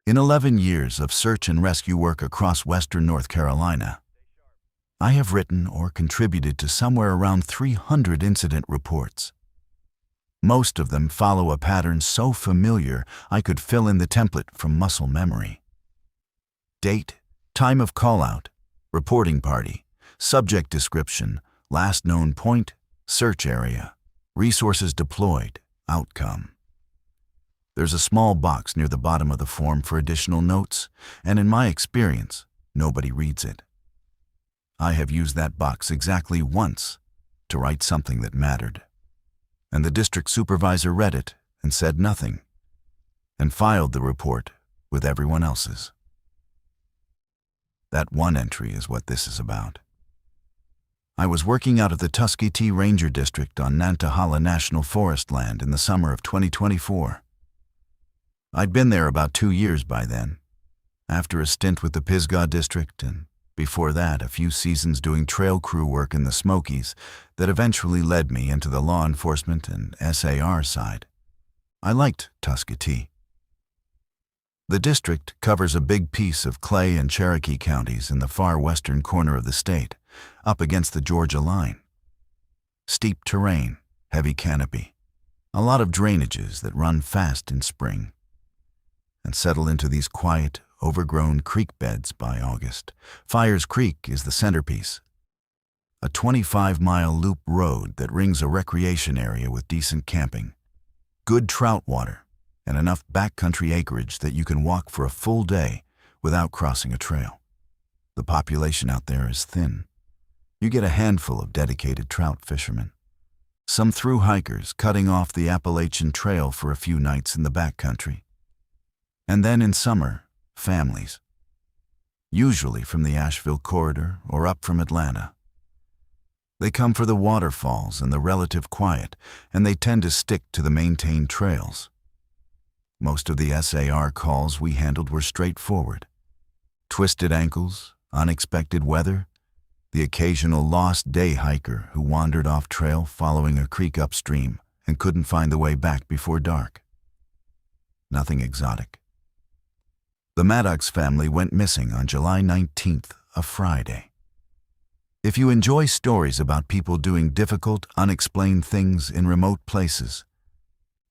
In 11 years of search and rescue work across western North Carolina, I have written or contributed to somewhere around 300 incident reports. Most of them follow a pattern so familiar I could fill in the template from muscle memory. Date, time of call-out, reporting party, subject description, last known point, search area, resources deployed, outcome. There's a small box near the bottom of the form for additional notes, and in my experience, nobody reads it. I have used that box exactly once to write something that mattered, and the district supervisor read it and said nothing, and filed the report with everyone else's. That one entry is what this is about. I was working out of the Tuskegee Ranger District on Nantahala National Forest land in the summer of 2024. I'd been there about 2 years by then, after a stint with the Pisgah District, and before that a few seasons doing trail crew work in the Smokies that eventually led me into the law enforcement and SAR side. I liked Tuskegee. The district covers a big piece of Clay and Cherokee counties in the far western corner of the state, up against the Georgia line. Steep terrain, heavy canopy, a lot of drainages that run fast in spring and settle into these quiet, overgrown creek beds by August. Fires Creek is the centerpiece, a 25-mile loop road that rings a recreation area with decent camping, good trout water, and enough backcountry acreage that you can walk for a full day without crossing a trail. The population out there is thin. You get a handful of dedicated trout fishermen, some through hikers cutting off the Appalachian Trail for a few nights in the backcountry, and then in summer, families, usually from the Asheville corridor or up from Atlanta. They come for the waterfalls and the relative quiet, and they tend to stick to the maintained trails. Most of the SAR calls we handled were straightforward. Twisted ankles, unexpected weather, the occasional lost day hiker who wandered off trail following a creek upstream and couldn't find the way back before dark. Nothing exotic. The Maddox family went missing on July 19th, a Friday. If you enjoy stories about people doing difficult, unexplained things in remote places,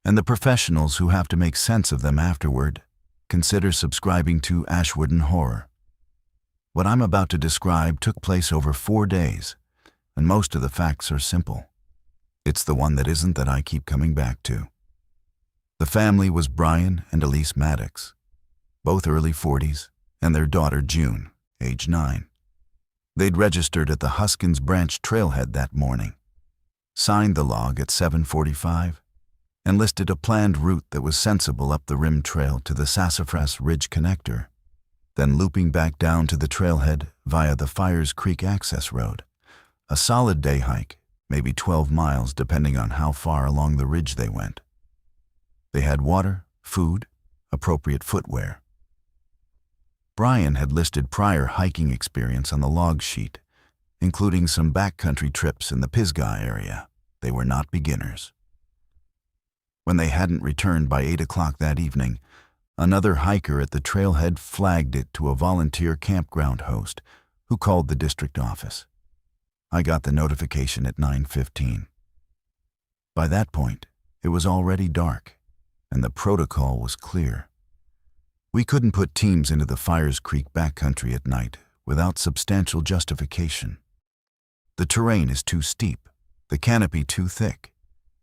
and the professionals who have to make sense of them afterward, consider subscribing to Ashwood and Horror. What I'm about to describe took place over 4 days, and most of the facts are simple. It's the one that isn't that I keep coming back to. The family was Brian and Elise Maddox, both early 40s, and their daughter June, age 9. They'd registered at the Huskins Branch trailhead that morning, signed the log at 7:45, and listed a planned route that was sensible up the rim trail to the Sassafras Ridge connector, then looping back down to the trailhead via the Fires Creek access road. A solid day hike, maybe 12 miles depending on how far along the ridge they went. They had water, food, appropriate footwear. Brian had listed prior hiking experience on the log sheet, including some backcountry trips in the Pisgah area. They were not beginners. When they hadn't returned by 8 o'clock that evening, another hiker at the trailhead flagged it to a volunteer campground host who called the district office. I got the notification at 9:15. By that point, it was already dark, and the protocol was clear. We couldn't put teams into the Fires Creek backcountry at night without substantial justification. The terrain is too steep, the canopy too thick,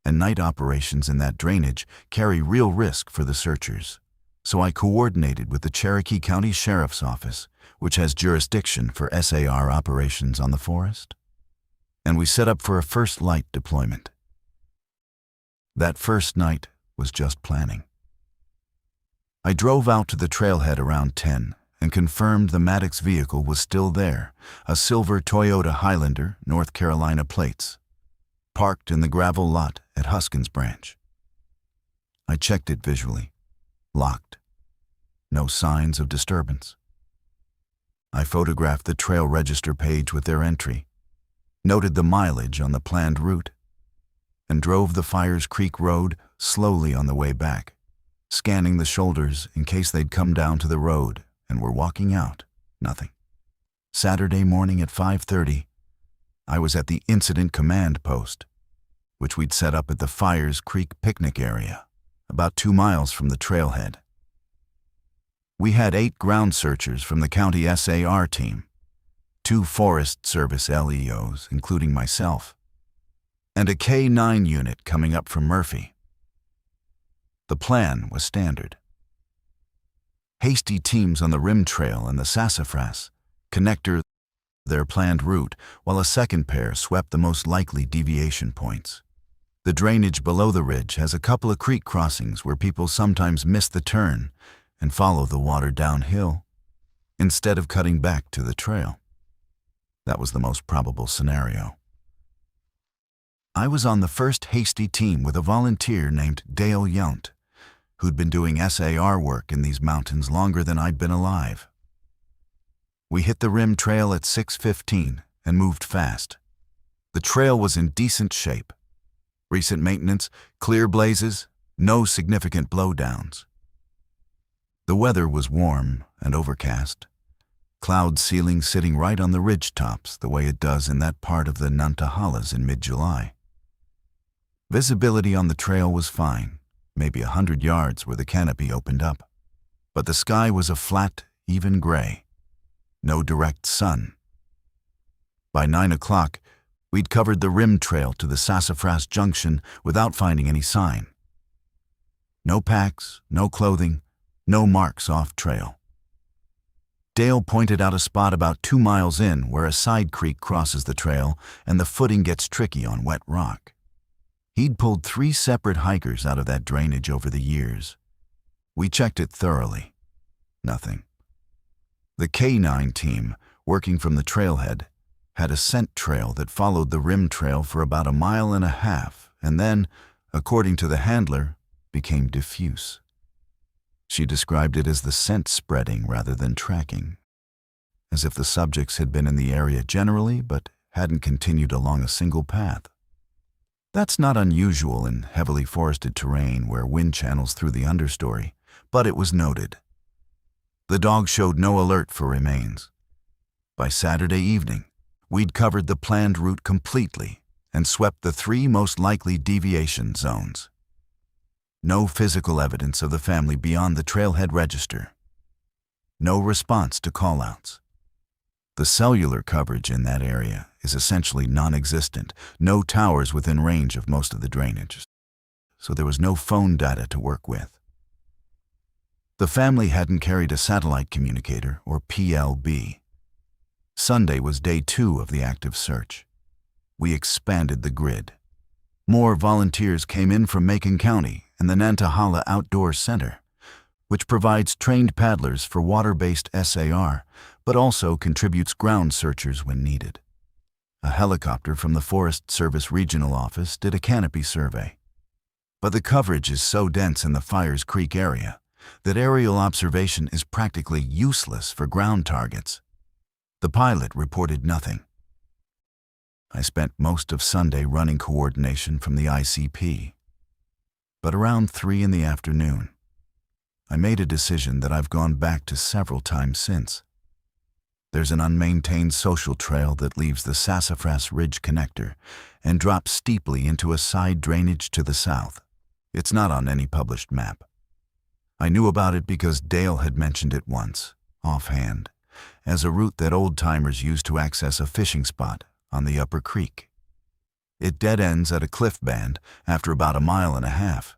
and night operations in that drainage carry real risk for the searchers. So I coordinated with the Cherokee County Sheriff's Office, which has jurisdiction for SAR operations on the forest, and we set up for a first light deployment. That first night was just planning. I drove out to the trailhead around 10 and confirmed the Maddox vehicle was still there, a silver Toyota Highlander, North Carolina plates, parked in the gravel lot at Huskins Branch. I checked it visually. Locked. No signs of disturbance. I photographed the trail register page with their entry, noted the mileage on the planned route, and drove the Fires Creek Road slowly on the way back, scanning the shoulders in case they'd come down to the road and were walking out. Nothing. Saturday morning at 5:30, I was at the Incident Command Post, which we'd set up at the Fires Creek picnic area, about 2 miles from the trailhead. We had 8 ground searchers from the county SAR team, 2 Forest Service LEOs, including myself, and a K-9 unit coming up from Murphy. The plan was standard. Hasty teams on the Rim Trail and the Sassafras connector their planned route, while a second pair swept the most likely deviation points. The drainage below the ridge has a couple of creek crossings where people sometimes miss the turn and follow the water downhill instead of cutting back to the trail. That was the most probable scenario. I was on the first Hasty team with a volunteer named Dale Yount, who'd been doing SAR work in these mountains longer than I'd been alive. We hit the Rim Trail at 6:15 and moved fast. The trail was in decent shape. Recent maintenance, clear blazes, no significant blowdowns. The weather was warm and overcast, cloud ceiling sitting right on the ridge tops the way it does in that part of the Nantahalas in mid-July. Visibility on the trail was fine, maybe 100 yards where the canopy opened up, but the sky was a flat, even gray. No direct sun. By 9 o'clock, we'd covered the Rim Trail to the Sassafras Junction without finding any sign. No packs, no clothing, no marks off trail. Dale pointed out a spot about 2 miles in where a side creek crosses the trail and the footing gets tricky on wet rock. He'd pulled 3 separate hikers out of that drainage over the years. We checked it thoroughly. Nothing. The K-9 team, working from the trailhead, had a scent trail that followed the Rim Trail for about 1.5 miles and then, according to the handler, became diffuse. She described it as the scent spreading rather than tracking, as if the subjects had been in the area generally but hadn't continued along a single path. That's not unusual in heavily forested terrain where wind channels through the understory, but it was noted. The dog showed no alert for remains. By Saturday evening, we'd covered the planned route completely and swept the 3 most likely deviation zones. No physical evidence of the family beyond the trailhead register. No response to call-outs. The cellular coverage in that area is essentially non-existent, no towers within range of most of the drainage, so there was no phone data to work with. The family hadn't carried a satellite communicator, or PLB. Sunday was day 2 of the active search. We expanded the grid. More volunteers came in from Macon County and the Nantahala Outdoor Center, which provides trained paddlers for water-based SAR, but also contributes ground searchers when needed. A helicopter from the Forest Service Regional Office did a canopy survey. But the coverage is so dense in the Fires Creek area that aerial observation is practically useless for ground targets. The pilot reported nothing. I spent most of Sunday running coordination from the ICP. But around 3 in the afternoon, I made a decision that I've gone back to several times since. There's an unmaintained social trail that leaves the Sassafras Ridge connector and drops steeply into a side drainage to the south. It's not on any published map. I knew about it because Dale had mentioned it once, offhand, as a route that old-timers used to access a fishing spot on the upper creek. It dead ends at a cliff band after about 1.5 miles,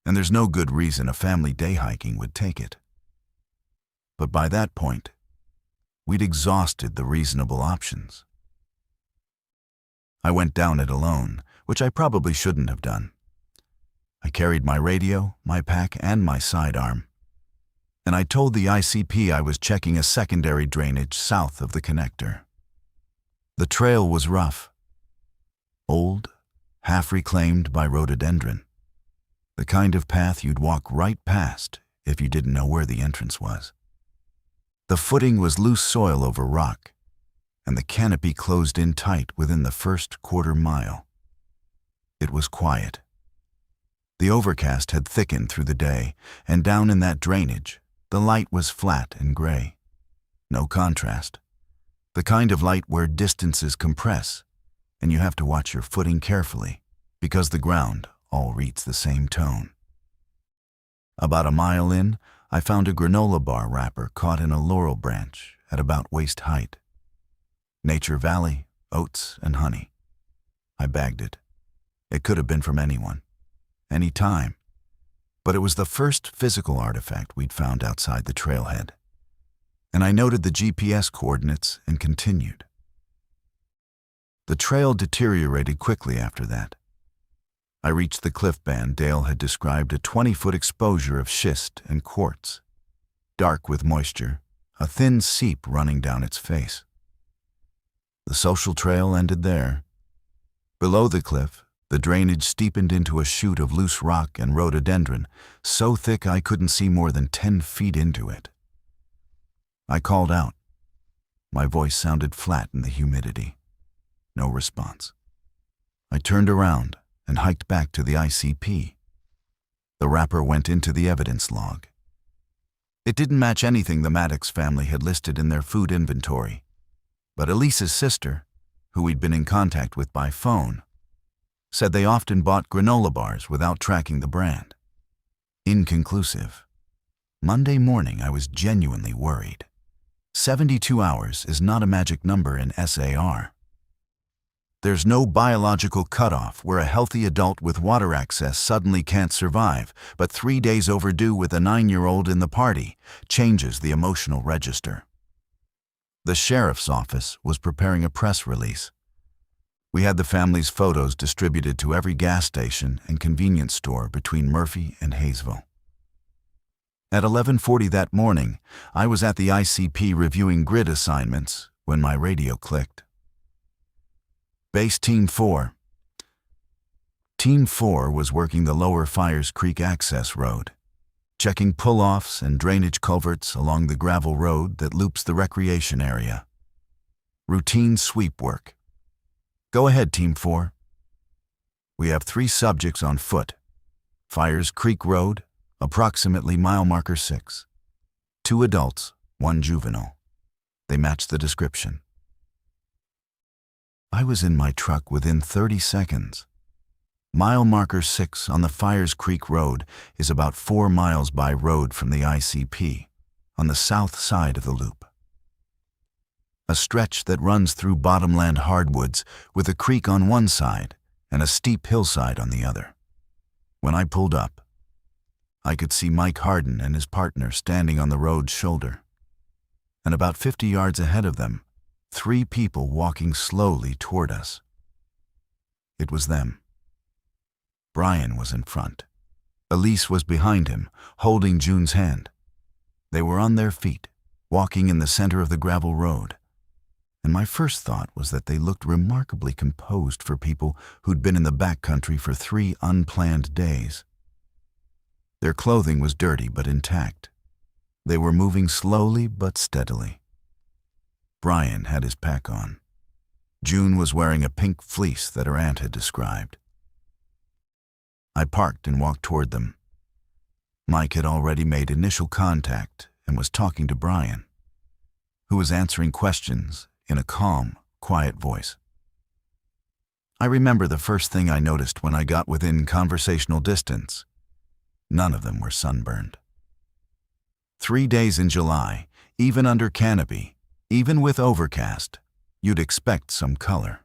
and there's no good reason a family day hiking would take it. But by that point, we'd exhausted the reasonable options. I went down it alone, which I probably shouldn't have done. I carried my radio, my pack, and my sidearm, and I told the ICP I was checking a secondary drainage south of the connector. The trail was rough, old, half reclaimed by rhododendron, the kind of path you'd walk right past if you didn't know where the entrance was. The footing was loose soil over rock, and the canopy closed in tight within the first 1/4 mile. It was quiet. The overcast had thickened through the day, and down in that drainage, the light was flat and gray. No contrast. The kind of light where distances compress, and you have to watch your footing carefully, because the ground all reads the same tone. About a mile in, I found a granola bar wrapper caught in a laurel branch at about waist height. Nature Valley, oats and honey. I bagged it. It could have been from anyone, any time, but it was the first physical artifact we'd found outside the trailhead. And I noted the GPS coordinates and continued. The trail deteriorated quickly after that. I reached the cliff band Dale had described, a 20-foot exposure of schist and quartz, dark with moisture, a thin seep running down its face. The social trail ended there. Below the cliff, the drainage steepened into a chute of loose rock and rhododendron, so thick I couldn't see more than 10 feet into it. I called out. My voice sounded flat in the humidity. No response. I turned around and hiked back to the ICP. The wrapper went into the evidence log. It didn't match anything the Maddox family had listed in their food inventory, but Elise's sister, who we'd been in contact with by phone, said they often bought granola bars without tracking the brand. Inconclusive. Monday morning, I was genuinely worried. 72 hours is not a magic number in SAR. There's no biological cutoff where a healthy adult with water access suddenly can't survive, but 3 days overdue with a 9-year-old in the party changes the emotional register. The sheriff's office was preparing a press release. We had the family's photos distributed to every gas station and convenience store between Murphy and Hayesville. At 11:40 that morning, I was at the ICP reviewing grid assignments when my radio clicked. Base Team 4. Team 4 was working the lower Fires Creek access road, checking pull-offs and drainage culverts along the gravel road that loops the recreation area. Routine sweep work. Go ahead, Team 4. We have 3 subjects on foot. Fires Creek Road, approximately mile marker 6. 2 adults, 1 juvenile. They match the description. I was in my truck within 30 seconds. Mile marker 6 on the Fires Creek Road is about 4 miles by road from the ICP, on the south side of the loop. A stretch that runs through bottomland hardwoods with a creek on one side and a steep hillside on the other. When I pulled up, I could see Mike Harden and his partner standing on the road's shoulder, and about 50 yards ahead of them, 3 people walking slowly toward us. It was them. Brian was in front. Elise was behind him, holding June's hand. They were on their feet, walking in the center of the gravel road. And my first thought was that they looked remarkably composed for people who'd been in the backcountry for 3 unplanned days. Their clothing was dirty but intact. They were moving slowly but steadily. Brian had his pack on. June was wearing a pink fleece that her aunt had described. I parked and walked toward them. Mike had already made initial contact and was talking to Brian, who was answering questions in a calm, quiet voice. I remember the first thing I noticed when I got within conversational distance. None of them were sunburned. 3 days in July, even under canopy, even with overcast, you'd expect some color.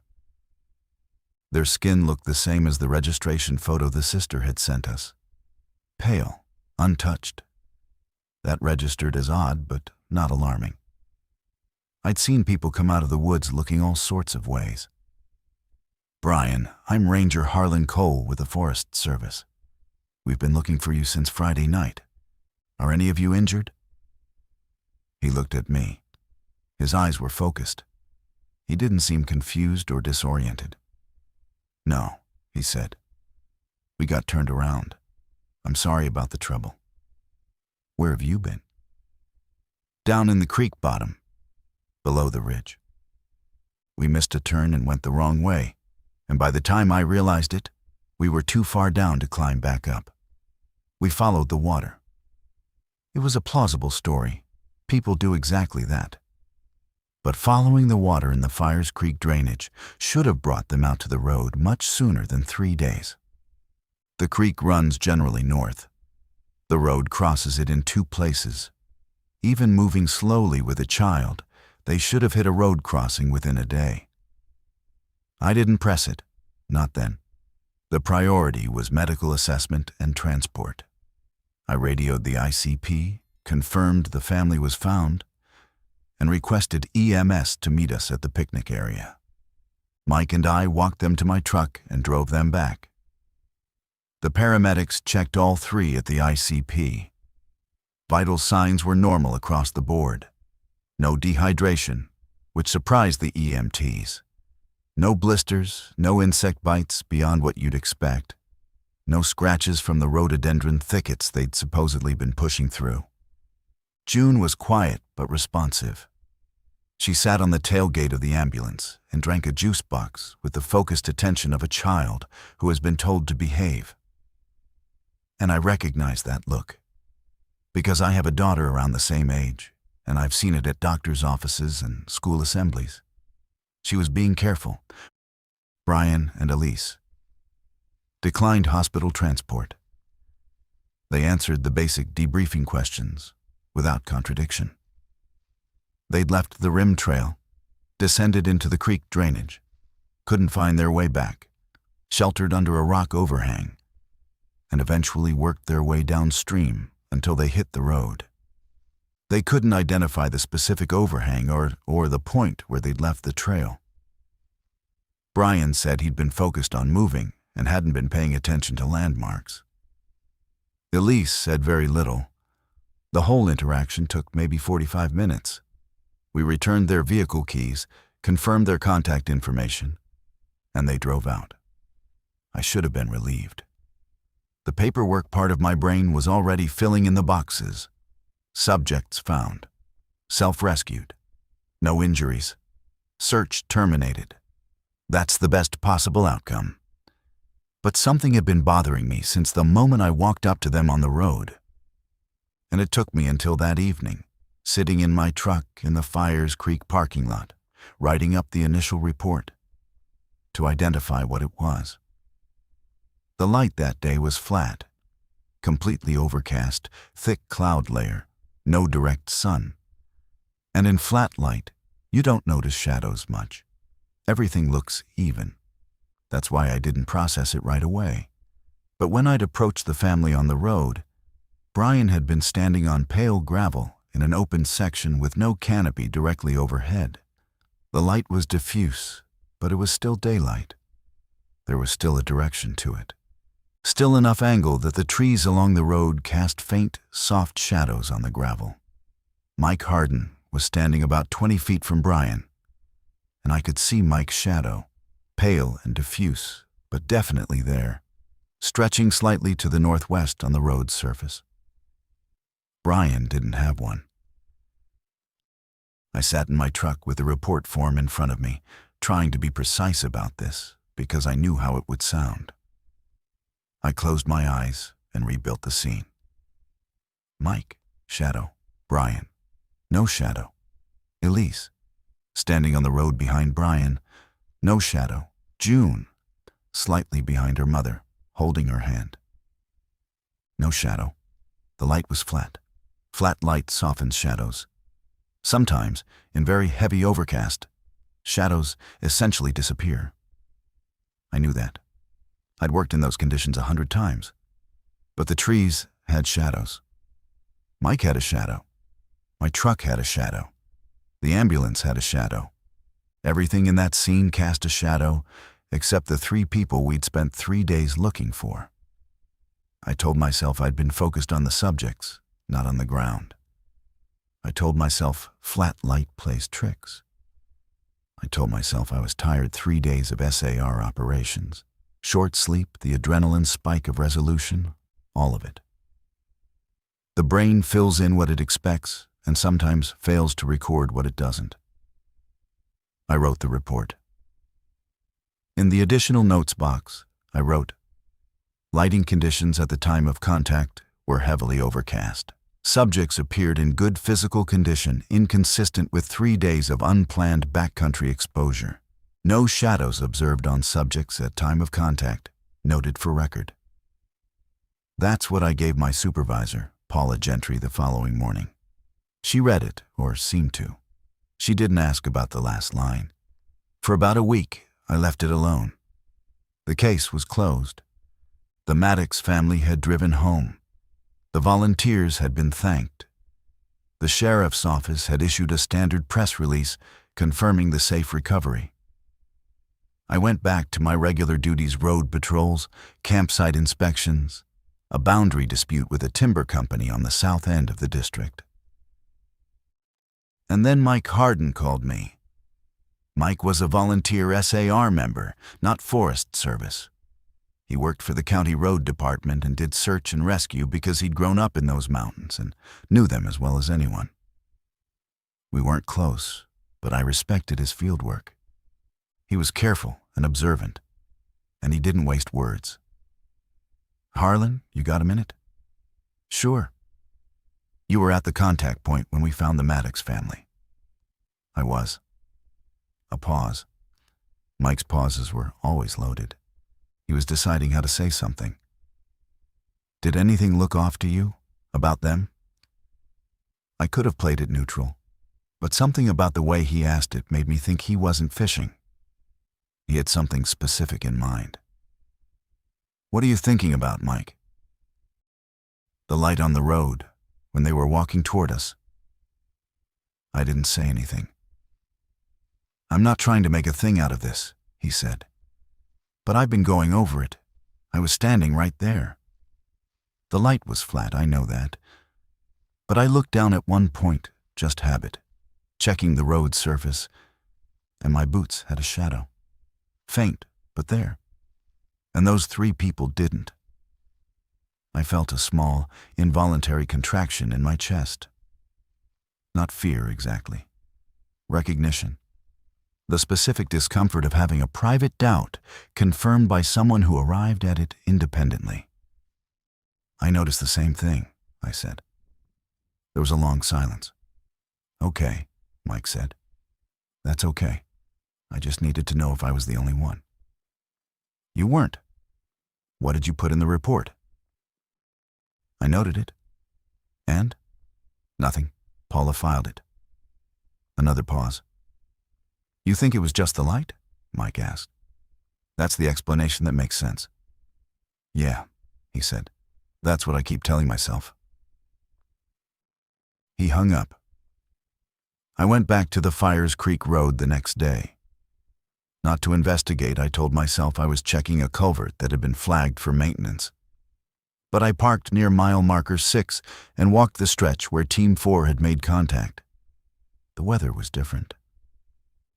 Their skin looked the same as the registration photo the sister had sent us. Pale, untouched. That registered as odd, but not alarming. I'd seen people come out of the woods looking all sorts of ways. Brian, I'm Ranger Harlan Cole with the Forest Service. We've been looking for you since Friday night. Are any of you injured? He looked at me. His eyes were focused. He didn't seem confused or disoriented. No, he said. We got turned around. I'm sorry about the trouble. Where have you been? Down in the creek bottom, below the ridge. We missed a turn and went the wrong way, and by the time I realized it, We were too far down to climb back up. We followed the water. It was a plausible story. People do exactly that. But following the water in the Fires Creek drainage should have brought them out to the road much sooner than 3 days. The creek runs generally north. The road crosses it in 2 places. Even moving slowly with a child, they should have hit a road crossing within a day. I didn't press it, not then. The priority was medical assessment and transport. I radioed the ICP, confirmed the family was found, and requested EMS to meet us at the picnic area. Mike and I walked them to my truck and drove them back. The paramedics checked all 3 at the ICP. Vital signs were normal across the board. No dehydration, which surprised the EMTs. No blisters, no insect bites beyond what you'd expect. No scratches from the rhododendron thickets they'd supposedly been pushing through. June was quiet but responsive. She sat on the tailgate of the ambulance and drank a juice box with the focused attention of a child who has been told to behave. And I recognized that look, because I have a daughter around the same age, and I've seen it at doctors' offices and school assemblies. She was being careful. Brian and Elise declined hospital transport. They answered the basic debriefing questions without contradiction. They'd left the rim trail, descended into the creek drainage, couldn't find their way back, sheltered under a rock overhang, and eventually worked their way downstream until they hit the road. They couldn't identify the specific overhang or the point where they'd left the trail. Brian said he'd been focused on moving and hadn't been paying attention to landmarks. Elise said very little. The whole interaction took maybe 45 minutes. We returned their vehicle keys, confirmed their contact information, and they drove out. I should have been relieved. The paperwork part of my brain was already filling in the boxes. Subjects found. Self-rescued. No injuries. Search terminated. That's the best possible outcome. But something had been bothering me since the moment I walked up to them on the road. And it took me until that evening, sitting in my truck in the Fires Creek parking lot, writing up the initial report, to identify what it was. The light that day was flat, completely overcast, thick cloud layer, no direct sun. And in flat light, you don't notice shadows much. Everything looks even. That's why I didn't process it right away. But when I'd approached the family on the road, Brian had been standing on pale gravel in an open section with no canopy directly overhead. The light was diffuse, but it was still daylight. There was still a direction to it. Still enough angle that the trees along the road cast faint, soft shadows on the gravel. Mike Harden was standing about 20 feet from Brian, and I could see Mike's shadow, pale and diffuse, but definitely there, stretching slightly to the northwest on the road's surface. Brian didn't have one. I sat in my truck with the report form in front of me, trying to be precise about this, because I knew how it would sound. I closed my eyes and rebuilt the scene. Mike, shadow. Brian, no shadow. Elise, standing on the road behind Brian, no shadow. June, slightly behind her mother, holding her hand. No shadow. The light was flat. Flat light softens shadows. Sometimes, in very heavy overcast, shadows essentially disappear. I knew that. I'd worked in those conditions 100 times. But the trees had shadows. Mike had a shadow. My truck had a shadow. The ambulance had a shadow. Everything in that scene cast a shadow, except the 3 people we'd spent 3 days looking for. I told myself I'd been focused on the subjects, not on the ground. I told myself flat light plays tricks. I told myself I was tired 3 days of SAR operations. Short sleep, the adrenaline spike of resolution, all of it. The brain fills in what it expects and sometimes fails to record what it doesn't. I wrote the report. In the additional notes box, I wrote, Lighting conditions at the time of contact were heavily overcast. Subjects appeared in good physical condition, inconsistent with 3 days of unplanned backcountry exposure. No shadows observed on subjects at time of contact, noted for record. That's what I gave my supervisor, Paula Gentry, the following morning. She read it, or seemed to. She didn't ask about the last line. For about a week, I left it alone. The case was closed. The Maddox family had driven home. The volunteers had been thanked. The sheriff's office had issued a standard press release confirming the safe recovery. I went back to my regular duties: road patrols, campsite inspections, a boundary dispute with a timber company on the south end of the district. And then Mike Harden called me. Mike was a volunteer SAR member, not Forest Service. He worked for the county road department and did search and rescue because he'd grown up in those mountains and knew them as well as anyone. We weren't close, but I respected his fieldwork. He was careful and observant, and he didn't waste words. "Harlan, you got a minute?" "Sure." "You were at the contact point when we found the Maddox family." "I was." A pause. Mike's pauses were always loaded. He was deciding how to say something. "Did anything look off to you? About them?" I could have played it neutral, but something about the way he asked it made me think he wasn't fishing. He had something specific in mind. "What are you thinking about, Mike?" "The light on the road, when they were walking toward us." I didn't say anything. "I'm not trying to make a thing out of this," he said. "But I've been going over it. I was standing right there. The light was flat, I know that. But I looked down at one point, just habit, checking the road surface, and my boots had a shadow. Faint, but there. And those 3 people didn't. I felt a small, involuntary contraction in my chest. Not fear, exactly. Recognition. The specific discomfort of having a private doubt confirmed by someone who arrived at it independently. "I noticed the same thing," I said. There was a long silence. "Okay," Mike said. "That's okay. I just needed to know if I was the only one." "You weren't. What did you put in the report?" "I noted it." "And?" "Nothing. Paula filed it." Another pause. "You think it was just the light?" Mike asked. "That's the explanation that makes sense." "Yeah," he said. "That's what I keep telling myself." He hung up. I went back to the Fires Creek Road the next day. Not to investigate, I told myself I was checking a culvert that had been flagged for maintenance. But I parked near mile marker 6 and walked the stretch where Team 4 had made contact. The weather was different.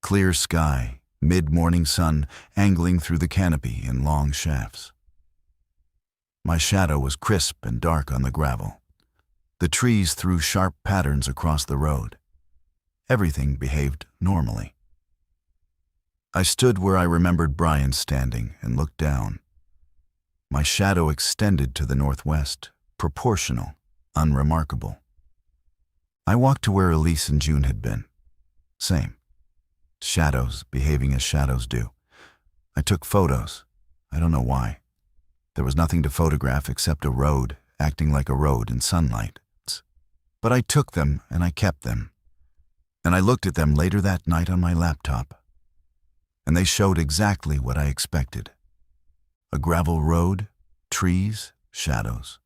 Clear sky, mid-morning sun angling through the canopy in long shafts. My shadow was crisp and dark on the gravel. The trees threw sharp patterns across the road. Everything behaved normally. I stood where I remembered Brian standing and looked down. My shadow extended to the northwest, proportional, unremarkable. I walked to where Elise and June had been. Same. Shadows behaving as shadows do. I took photos. I don't know why. There was nothing to photograph except a road, acting like a road in sunlight. But I took them and I kept them. And I looked at them later that night on my laptop. And they showed exactly what I expected. A gravel road, trees, shadows.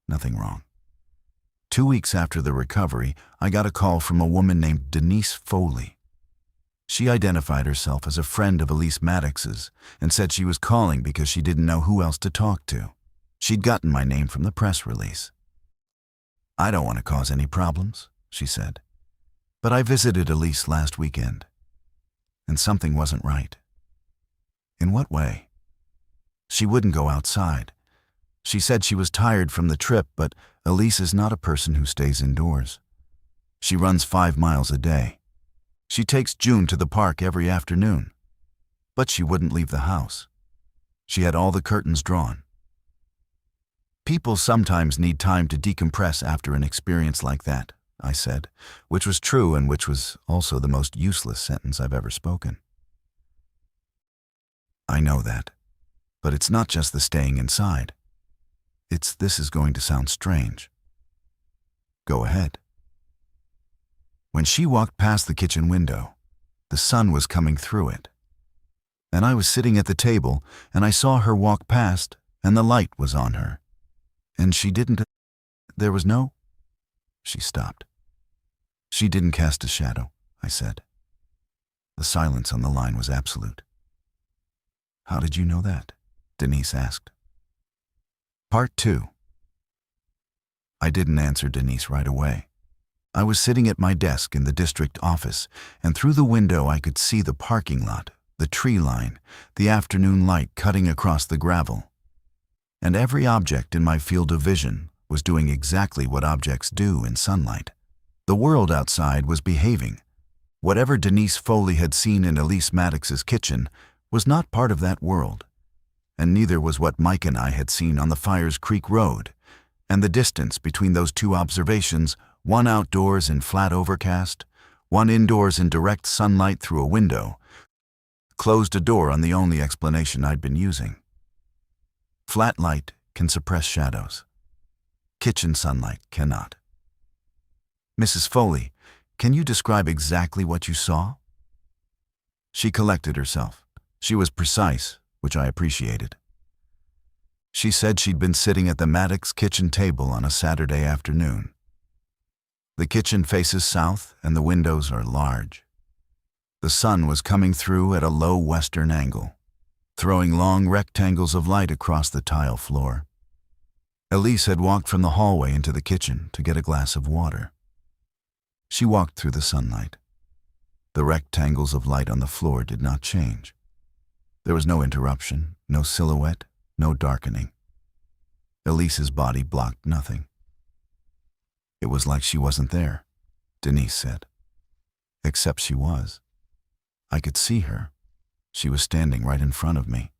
Nothing wrong. 2 weeks after the recovery, I got a call from a woman named Denise Foley. She identified herself as a friend of Elise Maddox's and said she was calling because she didn't know who else to talk to. She'd gotten my name from the press release. "I don't want to cause any problems," she said. "But I visited Elise last weekend, and something wasn't right." "In what way?" "She wouldn't go outside. She said she was tired from the trip, but Elise is not a person who stays indoors. She runs 5 miles a day. She takes June to the park every afternoon. But she wouldn't leave the house. She had all the curtains drawn. People sometimes need time to decompress after an experience like that, I said, which was true and which was also the most useless sentence I've ever spoken. I know that, but it's not just the staying inside. This is going to sound strange. Go ahead. When she walked past the kitchen window, the sun was coming through it. And I was sitting at the table, and I saw her walk past, and the light was on her. And she didn't... There was no... She stopped. She didn't cast a shadow, I said. The silence on the line was absolute. How did you know that? Denise asked. Part 2. I didn't answer Denise right away. I was sitting at my desk in the district office, and through the window I could see the parking lot, the tree line, the afternoon light cutting across the gravel. And every object in my field of vision was doing exactly what objects do in sunlight. The world outside was behaving. Whatever Denise Foley had seen in Elise Maddox's kitchen was not part of that world, and neither was what Mike and I had seen on the Fires Creek Road, and the distance between those two observations, one outdoors in flat overcast, one indoors in direct sunlight through a window, closed a door on the only explanation I'd been using. Flat light can suppress shadows. Kitchen sunlight cannot. Mrs. Foley, can you describe exactly what you saw? She collected herself. She was precise, which I appreciated. She said she'd been sitting at the Maddox kitchen table on a Saturday afternoon. The kitchen faces south and the windows are large. The sun was coming through at a low western angle, throwing long rectangles of light across the tile floor. Elise had walked from the hallway into the kitchen to get a glass of water. She walked through the sunlight. The rectangles of light on the floor did not change. There was no interruption, no silhouette, no darkening. Elise's body blocked nothing. It was like she wasn't there, Denise said. Except she was. I could see her. She was standing right in front of me.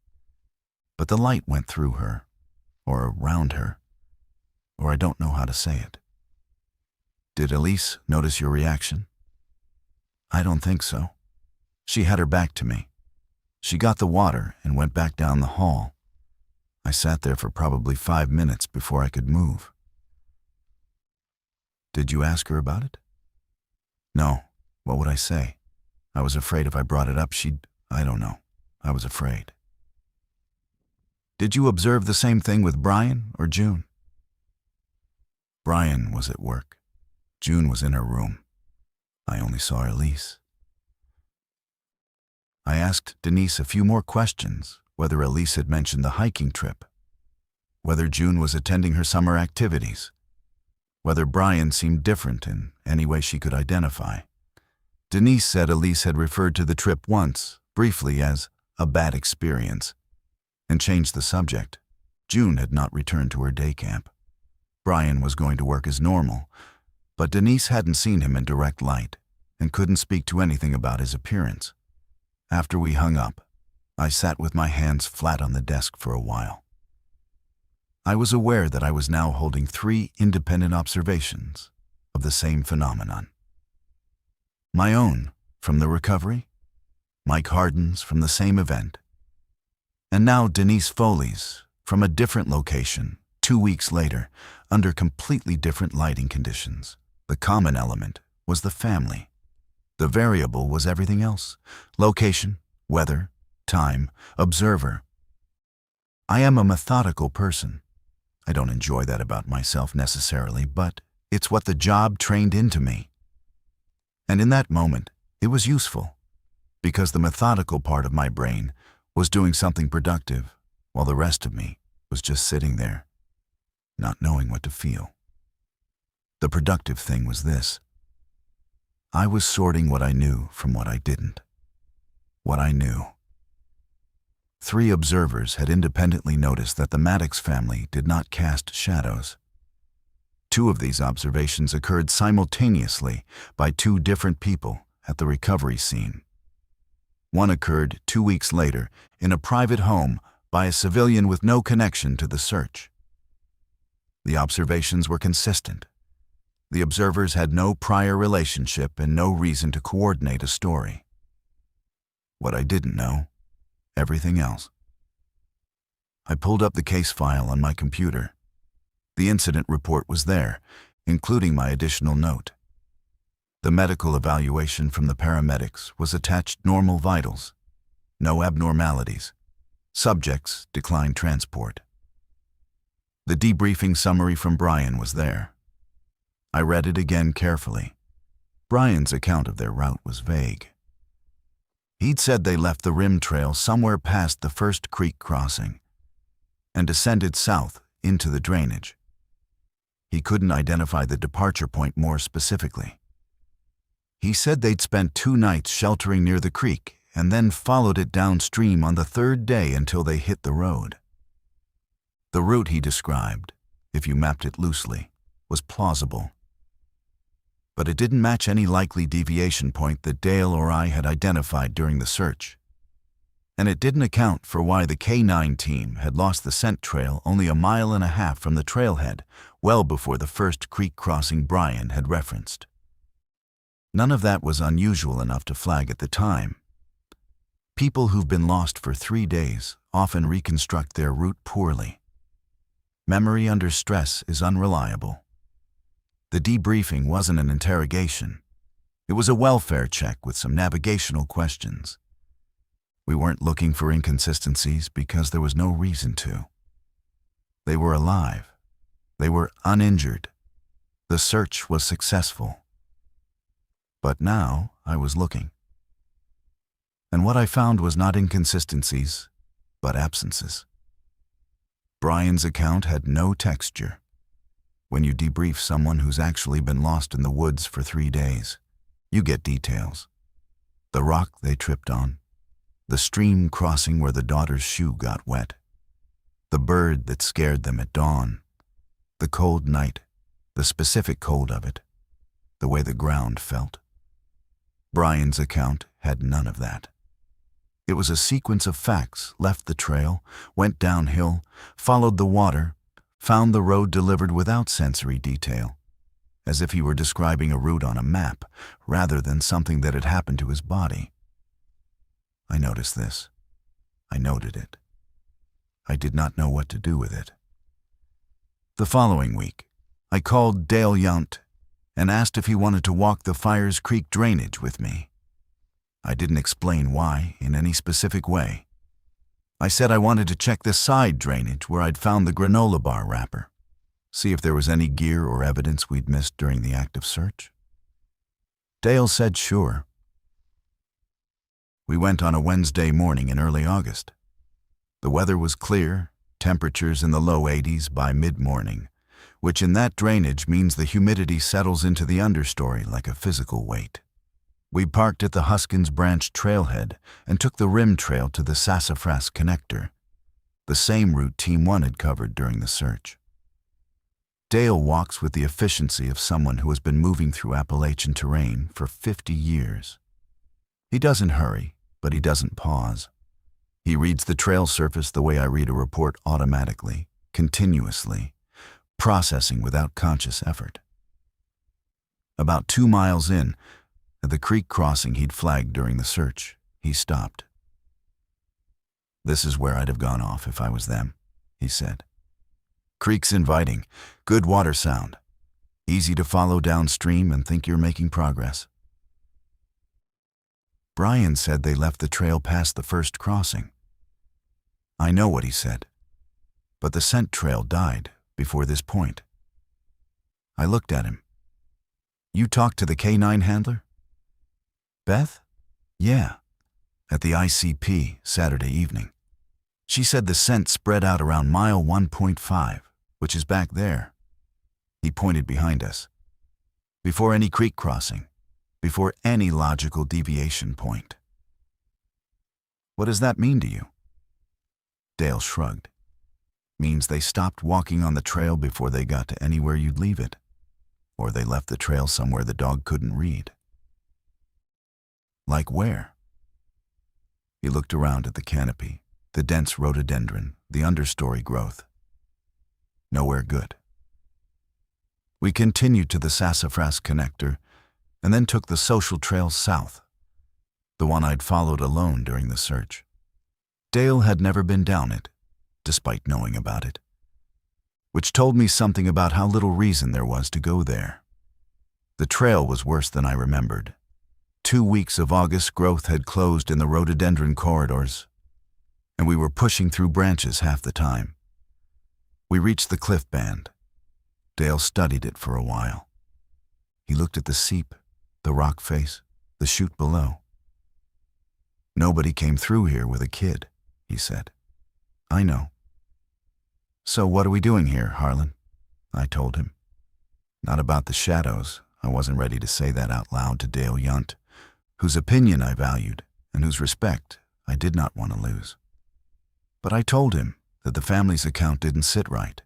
But the light went through her, or around her, or I don't know how to say it. Did Elise notice your reaction? I don't think so. She had her back to me. She got the water and went back down the hall. I sat there for probably 5 minutes before I could move. Did you ask her about it? No. What would I say? I was afraid if I brought it up, I don't know. I was afraid. Did you observe the same thing with Brian or June? Brian was at work. June was in her room. I only saw Elise. I asked Denise a few more questions, whether Elise had mentioned the hiking trip, whether June was attending her summer activities, whether Brian seemed different in any way she could identify. Denise said Elise had referred to the trip once, briefly, as a bad experience, and changed the subject. June had not returned to her day camp. Brian was going to work as normal, but Denise hadn't seen him in direct light and couldn't speak to anything about his appearance. After we hung up, I sat with my hands flat on the desk for a while. I was aware that I was now holding 3 independent observations of the same phenomenon. My own from the recovery, Mike Harden's from the same event, and now Denise Foley's from a different location 2 weeks later under completely different lighting conditions. The common element was the family. The variable was everything else: location, weather, time, observer. I am a methodical person. I don't enjoy that about myself necessarily, but it's what the job trained into me. And in that moment, it was useful, because the methodical part of my brain was doing something productive, while the rest of me was just sitting there, not knowing what to feel. The productive thing was this. I was sorting what I knew from what I didn't. What I knew. 3 observers had independently noticed that the Maddox family did not cast shadows. 2 of these observations occurred simultaneously by 2 different people at the recovery scene. One occurred 2 weeks later in a private home by a civilian with no connection to the search. The observations were consistent. The observers had no prior relationship and no reason to coordinate a story. What I didn't know, everything else. I pulled up the case file on my computer. The incident report was there, including my additional note. The medical evaluation from the paramedics was attached normal vitals, no abnormalities. Subjects declined transport. The debriefing summary from Brian was there. I read it again carefully. Brian's account of their route was vague. He'd said they left the rim trail somewhere past the first creek crossing and descended south into the drainage. He couldn't identify the departure point more specifically. He said they'd spent 2 nights sheltering near the creek and then followed it downstream on the 3rd day until they hit the road. The route he described, if you mapped it loosely, was plausible. But it didn't match any likely deviation point that Dale or I had identified during the search. And it didn't account for why the K9 team had lost the scent trail only 1.5 miles from the trailhead, well before the first creek crossing Brian had referenced. None of that was unusual enough to flag at the time. People who've been lost for 3 days often reconstruct their route poorly. Memory under stress is unreliable. The debriefing wasn't an interrogation. It was a welfare check with some navigational questions. We weren't looking for inconsistencies because there was no reason to. They were alive. They were uninjured. The search was successful. But now I was looking. And what I found was not inconsistencies, but absences. Brian's account had no texture. When you debrief someone who's actually been lost in the woods for 3 days, you get details. The rock they tripped on, the stream crossing where the daughter's shoe got wet, the bird that scared them at dawn, the cold night, the specific cold of it, the way the ground felt. Brian's account had none of that. It was a sequence of facts: left the trail, went downhill, followed the water, found the road delivered without sensory detail, as if he were describing a route on a map rather than something that had happened to his body. I noticed this. I noted it. I did not know what to do with it. The following week, I called Dale Yount and asked if he wanted to walk the Fires Creek drainage with me. I didn't explain why in any specific way. I said I wanted to check the side drainage where I'd found the granola bar wrapper, see if there was any gear or evidence we'd missed during the active search. Dale said sure. We went on a Wednesday morning in early August. The weather was clear, temperatures in the low 80s by mid-morning, which in that drainage means the humidity settles into the understory like a physical weight. We parked at the Huskins Branch trailhead and took the rim trail to the Sassafras connector, the same route Team 1 had covered during the search. Dale walks with the efficiency of someone who has been moving through Appalachian terrain for 50 years. He doesn't hurry, but he doesn't pause. He reads the trail surface the way I read a report automatically, continuously, processing without conscious effort. About 2 miles in, at the creek crossing he'd flagged during the search, he stopped. "This is where I'd have gone off if I was them," he said. "Creek's inviting, good water sound, easy to follow downstream and think you're making progress." Brian said they left the trail past the first crossing. I know what he said, but the scent trail died before this point. I looked at him. "You talked to the K9 handler?" "Beth?" "Yeah, at the ICP Saturday evening. She said the scent spread out around mile 1.5, which is back there." He pointed behind us. "Before any creek crossing, before any logical deviation point." "What does that mean to you?" Dale shrugged. "Means they stopped walking on the trail before they got to anywhere you'd leave it, or they left the trail somewhere the dog couldn't read." "Like where?" He looked around at the canopy, the dense rhododendron, the understory growth. "Nowhere good. We continued to the Sassafras Connector and then took the social trail south, the one I'd followed alone during the search. Dale had never been down it, despite knowing about it, which told me something about how little reason there was to go there. The trail was worse than I remembered. 2 weeks of August growth had closed in the rhododendron corridors, and we were pushing through branches half the time. We reached the cliff band. Dale studied it for a while. He looked at the seep, the rock face, the chute below. "Nobody came through here with a kid," he said. "I know." "So what are we doing here, Harlan?" I told him. Not about the shadows. I wasn't ready to say that out loud to Dale Yunt, whose opinion I valued and whose respect I did not want to lose. But I told him that the family's account didn't sit right,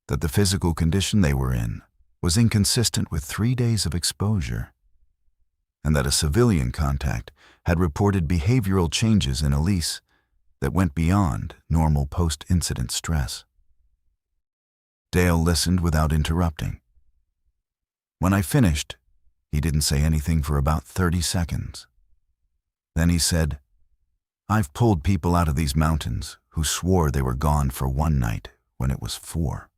that the physical condition they were in was inconsistent with 3 days of exposure, and that a civilian contact had reported behavioral changes in Elise that went beyond normal post-incident stress. Dale listened without interrupting. When I finished, he didn't say anything for about 30 seconds. Then he said, "I've pulled people out of these mountains who swore they were gone for 1 night when it was 4.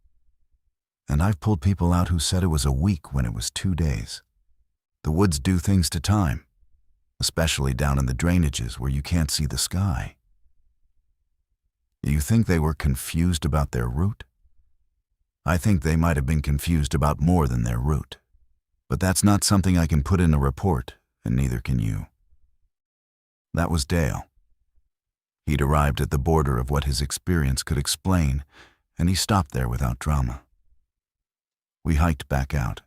And I've pulled people out who said it was a week when it was 2 days. The woods do things to time, especially down in the drainages where you can't see the sky." You think they were confused about their route? I think they might have been confused about more than their route. But that's not something I can put in a report, and neither can you. That was Dale. He'd arrived at the border of what his experience could explain, and he stopped there without drama. We hiked back out.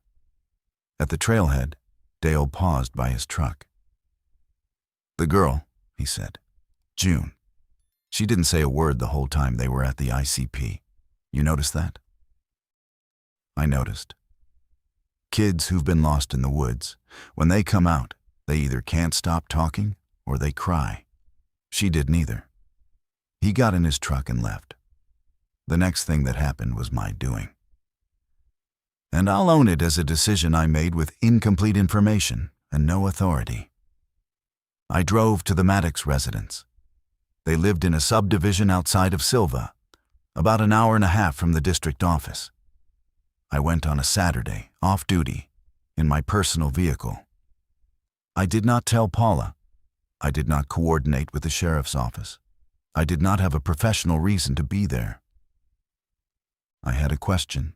At the trailhead, Dale paused by his truck. "The girl," he said, "June. She didn't say a word the whole time they were at the ICP. You noticed that?" I noticed. Kids who've been lost in the woods, when they come out, they either can't stop talking or they cry. She did neither. He got in his truck and left. The next thing that happened was my doing. And I'll own it as a decision I made with incomplete information and no authority. I drove to the Maddox residence. They lived in a subdivision outside of Silva, about an hour and a half from the district office. I went on a Saturday, off-duty, in my personal vehicle. I did not tell Paula. I did not coordinate with the sheriff's office. I did not have a professional reason to be there. I had a question,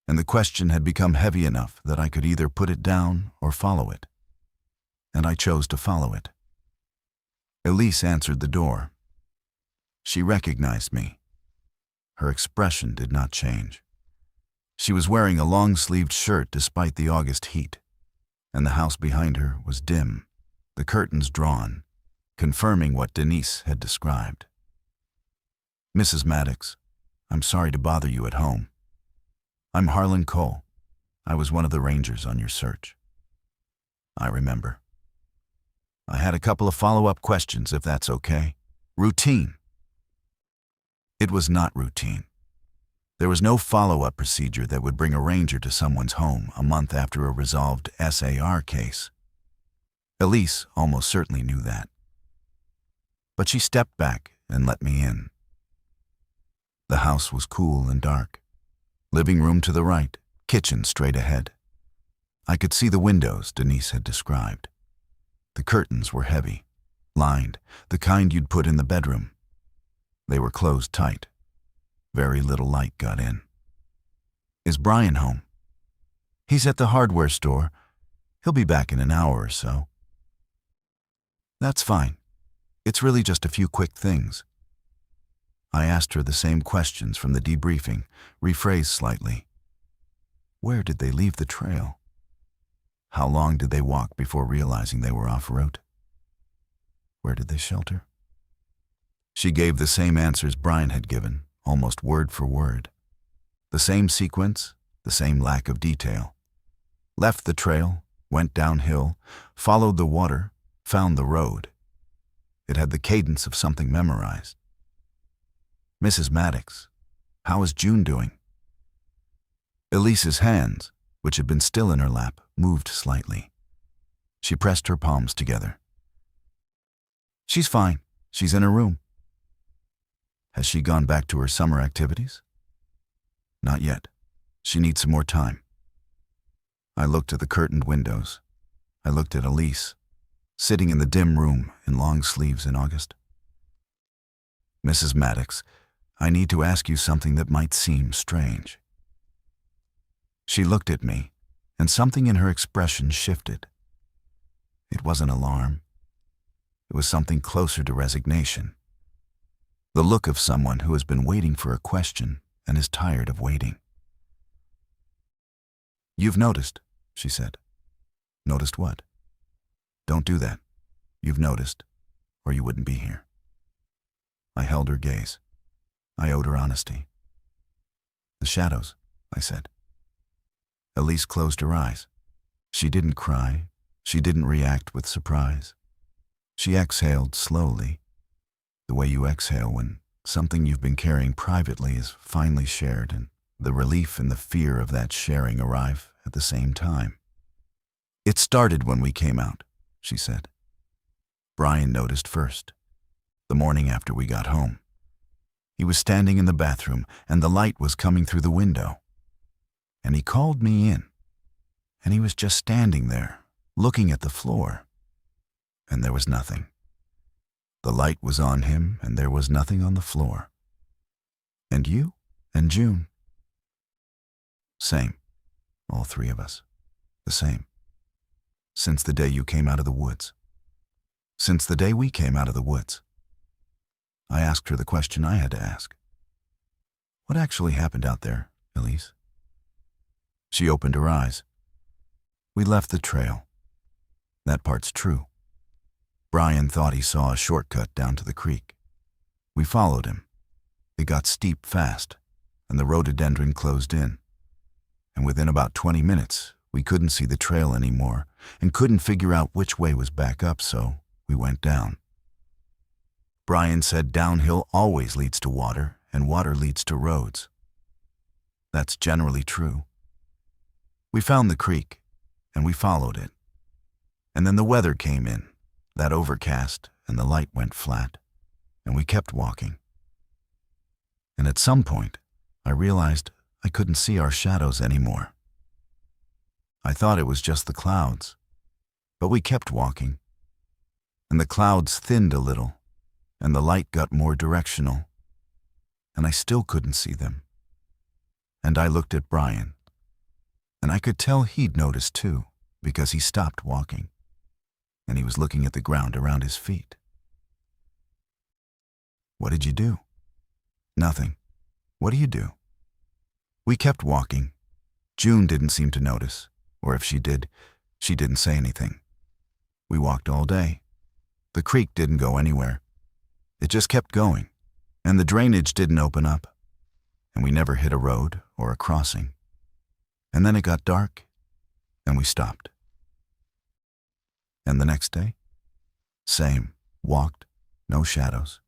and the question had become heavy enough that I could either put it down or follow it. And I chose to follow it. Elise answered the door. She recognized me. Her expression did not change. She was wearing a long-sleeved shirt despite the August heat, and the house behind her was dim, the curtains drawn, confirming what Denise had described. "Mrs. Maddox, I'm sorry to bother you at home. I'm Harlan Cole. I was one of the rangers on your search." I remember. I had a couple of follow-up questions, if that's okay. Routine. It was not routine. There was no follow-up procedure that would bring a ranger to someone's home a month after a resolved SAR case. Elise almost certainly knew that. But she stepped back and let me in. The house was cool and dark. Living room to the right, kitchen straight ahead. I could see the windows Denise had described. The curtains were heavy, lined, the kind you'd put in the bedroom. They were closed tight. Very little light got in. "Is Brian home?" "He's at the hardware store. He'll be back in an hour or so." "That's fine. It's really just a few quick things." I asked her the same questions from the debriefing, rephrased slightly. Where did they leave the trail? How long did they walk before realizing they were off route? Where did they shelter? She gave the same answers Brian had given, almost word for word. The same sequence, the same lack of detail. Left the trail, went downhill, followed the water, found the road. It had the cadence of something memorized. "Mrs. Maddox, how is June doing?" Elise's hands, which had been still in her lap, moved slightly. She pressed her palms together. She's fine. She's in her room. Has she gone back to her summer activities? Not yet. She needs some more time. I looked at the curtained windows. I looked at Elise, sitting in the dim room in long sleeves in August. Mrs. Maddox, I need to ask you something that might seem strange. She looked at me, and something in her expression shifted. It wasn't alarm. It was something closer to resignation. The look of someone who has been waiting for a question and is tired of waiting. You've noticed, she said. Noticed what? Don't do that. You've noticed, or you wouldn't be here. I held her gaze. I owed her honesty. The shadows, I said. Elise closed her eyes. She didn't cry. She didn't react with surprise. She exhaled slowly, the way you exhale when something you've been carrying privately is finally shared, and the relief and the fear of that sharing arrive at the same time. It started when we came out, she said. Brian noticed first, the morning after we got home. He was standing in the bathroom, and the light was coming through the window. And he called me in, and he was just standing there, looking at the floor. And there was nothing. The light was on him, and there was nothing on the floor. And you and June? Same. All three of us. The same. Since the day you came out of the woods. Since the day we came out of the woods. I asked her the question I had to ask. What actually happened out there, Elise? She opened her eyes. We left the trail. That part's true. Brian thought he saw a shortcut down to the creek. We followed him. It got steep fast, and the rhododendron closed in. And within about 20 minutes, we couldn't see the trail anymore and couldn't figure out which way was back up, so we went down. Brian said downhill always leads to water, and water leads to roads. That's generally true. We found the creek, and we followed it. And then the weather came in, that overcast, and the light went flat, and we kept walking. And at some point, I realized I couldn't see our shadows anymore. I thought it was just the clouds, but we kept walking. And the clouds thinned a little, and the light got more directional, and I still couldn't see them. And I looked at Brian, and I could tell he'd noticed too, because he stopped walking, and he was looking at the ground around his feet. What did you do? Nothing. What do you do? We kept walking. June didn't seem to notice, or if she did, she didn't say anything. We walked all day. The creek didn't go anywhere. It just kept going, and the drainage didn't open up, and we never hit a road or a crossing. And then it got dark, and we stopped. And the next day? Same. Walked. No shadows.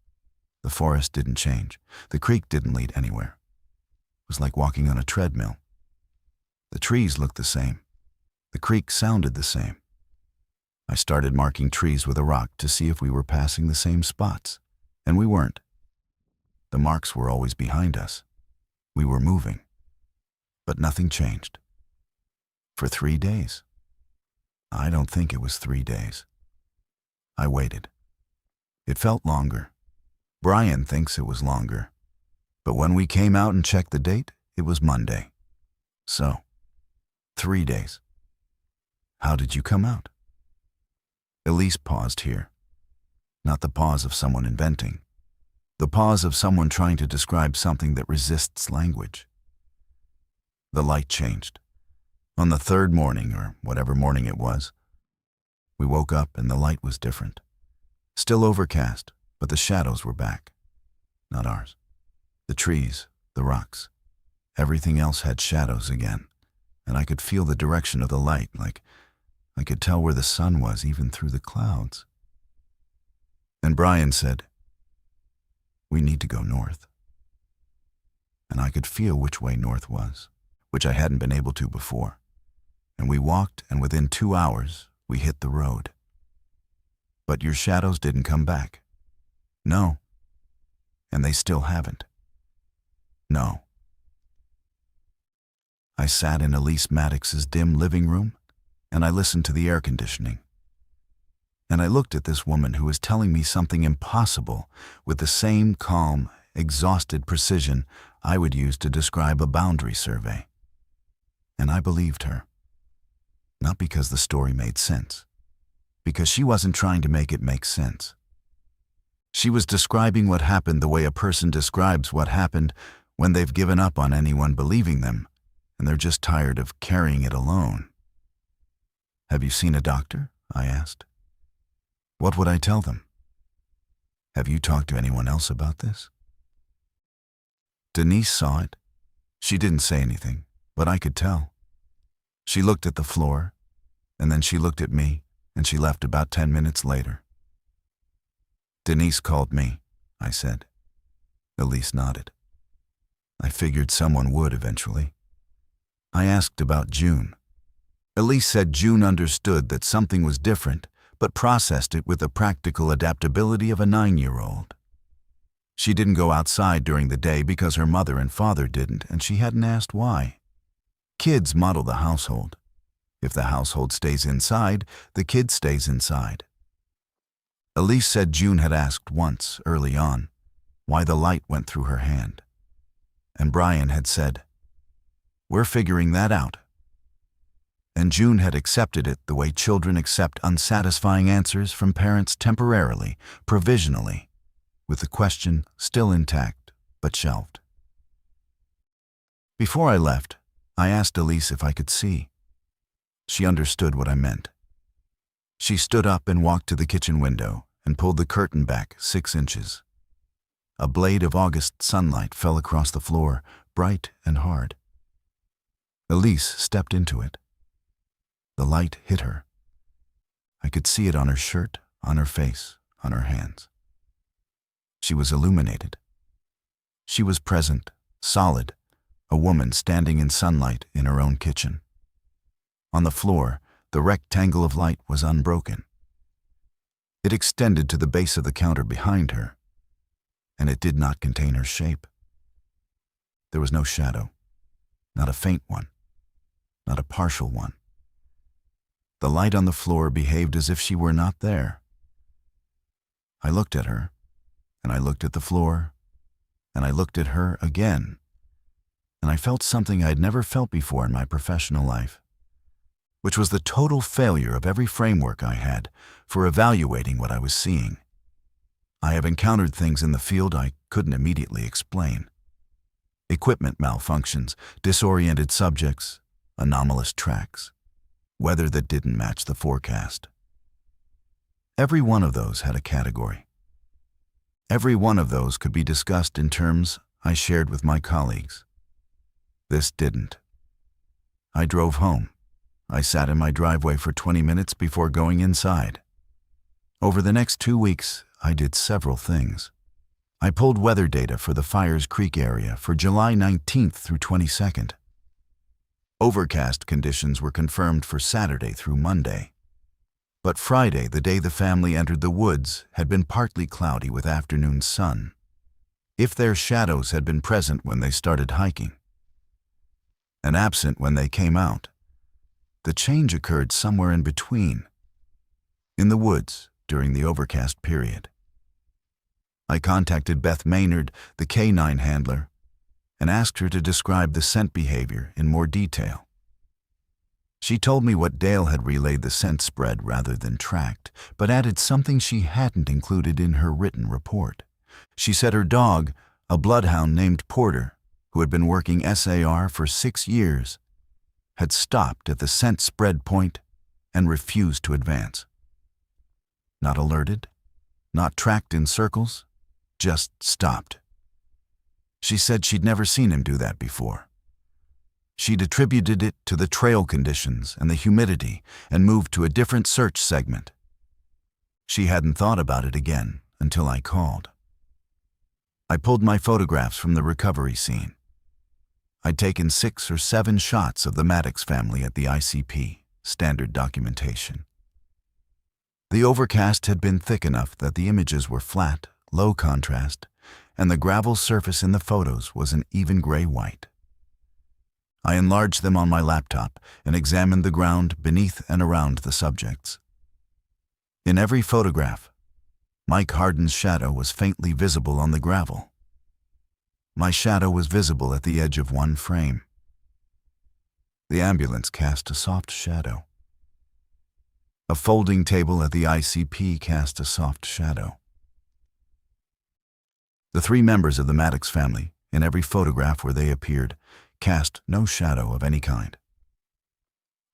The forest didn't change. The creek didn't lead anywhere. It was like walking on a treadmill. The trees looked the same. The creek sounded the same. I started marking trees with a rock to see if we were passing the same spots, and we weren't. The marks were always behind us. We were moving. But nothing changed. For 3 days. I don't think it was 3 days. I waited. It felt longer. Brian thinks it was longer. But when we came out and checked the date, it was Monday. So, 3 days. How did you come out? Elise paused here. Not the pause of someone inventing. The pause of someone trying to describe something that resists language. The light changed. On the third morning, or whatever morning it was, we woke up and the light was different. Still overcast, but the shadows were back. Not ours. The trees, the rocks, everything else had shadows again, and I could feel the direction of the light, like I could tell where the sun was even through the clouds. And Brian said, "We need to go north." And I could feel which way north was. which I hadn't been able to before. And we walked, and within 2 hours, we hit the road. But your shadows didn't come back. No. And they still haven't. No. I sat in Elise Maddox's dim living room, and I listened to the air conditioning. And I looked at this woman who was telling me something impossible with the same calm, exhausted precision I would use to describe a boundary survey. And I believed her. Not because the story made sense, because she wasn't trying to make it make sense. She was describing what happened the way a person describes what happened when they've given up on anyone believing them, and they're just tired of carrying it alone. "Have you seen a doctor?" I asked. What would I tell them? "Have you talked to anyone else about this?" Denise saw it. She didn't say anything, but I could tell. She looked at the floor, and then she looked at me, and she left about 10 minutes later. "Denise called me," I said. Elise nodded. I figured someone would eventually. I asked about June. Elise said June understood that something was different, but processed it with the practical adaptability of a 9-year-old. She didn't go outside during the day because her mother and father didn't, and she hadn't asked why. Kids model the household. If the household stays inside, the kid stays inside. Elise said June had asked once, early on, why the light went through her hand. And Brian had said, "We're figuring that out." And June had accepted it the way children accept unsatisfying answers from parents temporarily, provisionally, with the question still intact but shelved. Before I left, I asked Elise if I could see. She understood what I meant. She stood up and walked to the kitchen window and pulled the curtain back 6 inches. A blade of August sunlight fell across the floor, bright and hard. Elise stepped into it. The light hit her. I could see it on her shirt, on her face, on her hands. She was illuminated. She was present, solid, a woman standing in sunlight in her own kitchen. On the floor, the rectangle of light was unbroken. It extended to the base of the counter behind her, and it did not contain her shape. There was no shadow, not a faint one, not a partial one. The light on the floor behaved as if she were not there. I looked at her, and I looked at the floor, and I looked at her again, and I felt something I'd never felt before in my professional life, which was the total failure of every framework I had for evaluating what I was seeing. I have encountered things in the field I couldn't immediately explain. Equipment malfunctions, disoriented subjects, anomalous tracks, weather that didn't match the forecast. Every one of those had a category. Every one of those could be discussed in terms I shared with my colleagues. This didn't. I drove home. I sat in my driveway for 20 minutes before going inside. Over the next 2 weeks, I did several things. I pulled weather data for the Fires Creek area for July 19th through 22nd. Overcast conditions were confirmed for Saturday through Monday. But Friday, the day the family entered the woods, had been partly cloudy with afternoon sun, if their shadows had been present when they started hiking, and absent when they came out. The change occurred somewhere in between, in the woods during the overcast period. I contacted Beth Maynard, the K9 handler, and asked her to describe the scent behavior in more detail. She told me what Dale had relayed the scent spread rather than tracked, but added something she hadn't included in her written report. She said her dog, a bloodhound named Porter, who had been working SAR for 6 years, had stopped at the scent spread point and refused to advance. Not alerted, not tracked in circles, just stopped. She said she'd never seen him do that before. She'd attributed it to the trail conditions and the humidity and moved to a different search segment. She hadn't thought about it again until I called. I pulled my photographs from the recovery scene. I'd taken 6 or 7 shots of the Maddox family at the ICP, standard documentation. The overcast had been thick enough that the images were flat, low contrast, and the gravel surface in the photos was an even gray white. I enlarged them on my laptop and examined the ground beneath and around the subjects. In every photograph, Mike Hardin's shadow was faintly visible on the gravel. My shadow was visible at the edge of one frame. The ambulance cast a soft shadow. A folding table at the ICP cast a soft shadow. The 3 members of the Maddox family, in every photograph where they appeared, cast no shadow of any kind.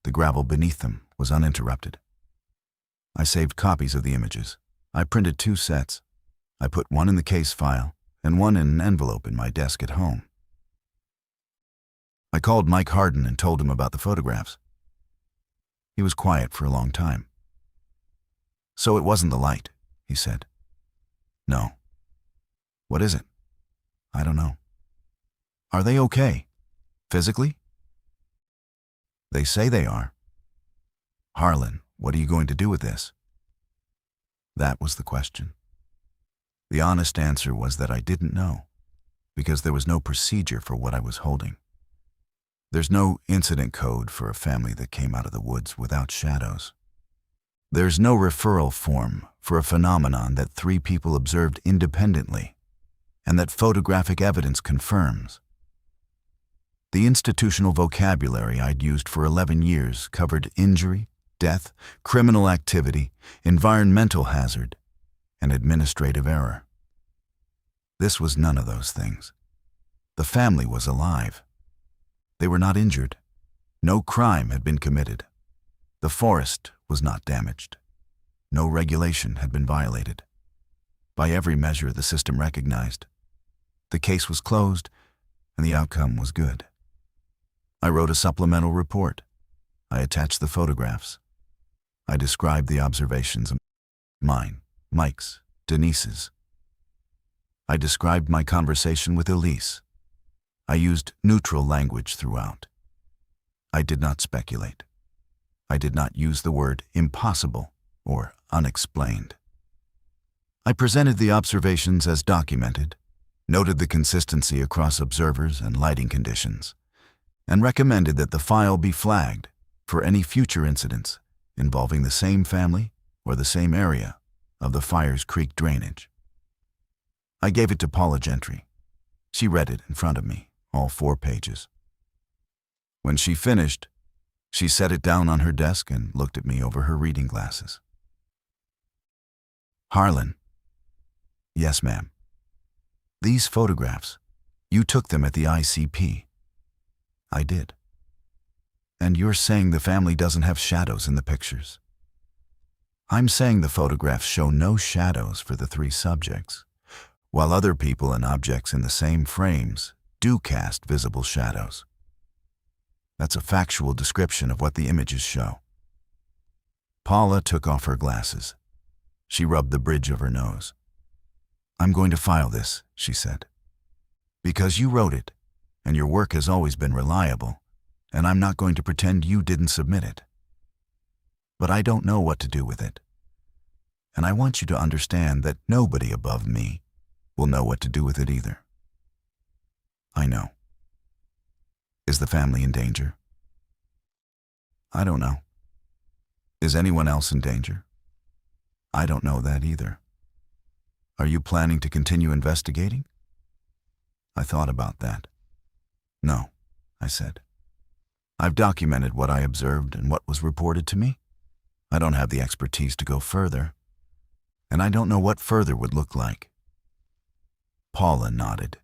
The gravel beneath them was uninterrupted. I saved copies of the images. I printed 2 sets. I put one in the case file and one in an envelope in my desk at home. I called Mike Hardin and told him about the photographs. He was quiet for a long time. "So it wasn't the light," he said. "No." "What is it?" "I don't know." "Are they okay? Physically?" "They say they are." "Harlan, what are you going to do with this?" That was the question. The honest answer was that I didn't know, because there was no procedure for what I was holding. There's no incident code for a family that came out of the woods without shadows. There's no referral form for a phenomenon that 3 people observed independently and that photographic evidence confirms. The institutional vocabulary I'd used for 11 years covered injury, death, criminal activity, environmental hazard, and administrative error. This was none of those things. The family was alive. They were not injured. No crime had been committed. The forest was not damaged. No regulation had been violated. By every measure the system recognized. The case was closed, and the outcome was good. I wrote a supplemental report. I attached the photographs. I described the observations of mine, Mike's, Denise's. I described my conversation with Elise. I used neutral language throughout. I did not speculate. I did not use the word impossible or unexplained. I presented the observations as documented, noted the consistency across observers and lighting conditions, and recommended that the file be flagged for any future incidents involving the same family or the same area of the Fires Creek drainage. I gave it to Paula Gentry. She read it in front of me, all 4 pages. When she finished, she set it down on her desk and looked at me over her reading glasses. "Harlan." "Yes, ma'am." "These photographs, you took them at the ICP." "I did." "And you're saying the family doesn't have shadows in the pictures?" "I'm saying the photographs show no shadows for the 3 subjects, while other people and objects in the same frames do cast visible shadows. That's a factual description of what the images show." Paula took off her glasses. She rubbed the bridge of her nose. "I'm going to file this," she said, "because you wrote it, and your work has always been reliable, and I'm not going to pretend you didn't submit it. But I don't know what to do with it. And I want you to understand that nobody above me will know what to do with it either." "I know." "Is the family in danger?" "I don't know." "Is anyone else in danger?" "I don't know that either." "Are you planning to continue investigating?" I thought about that. "No," I said. "I've documented what I observed and what was reported to me. I don't have the expertise to go further, and I don't know what further would look like." Paula nodded.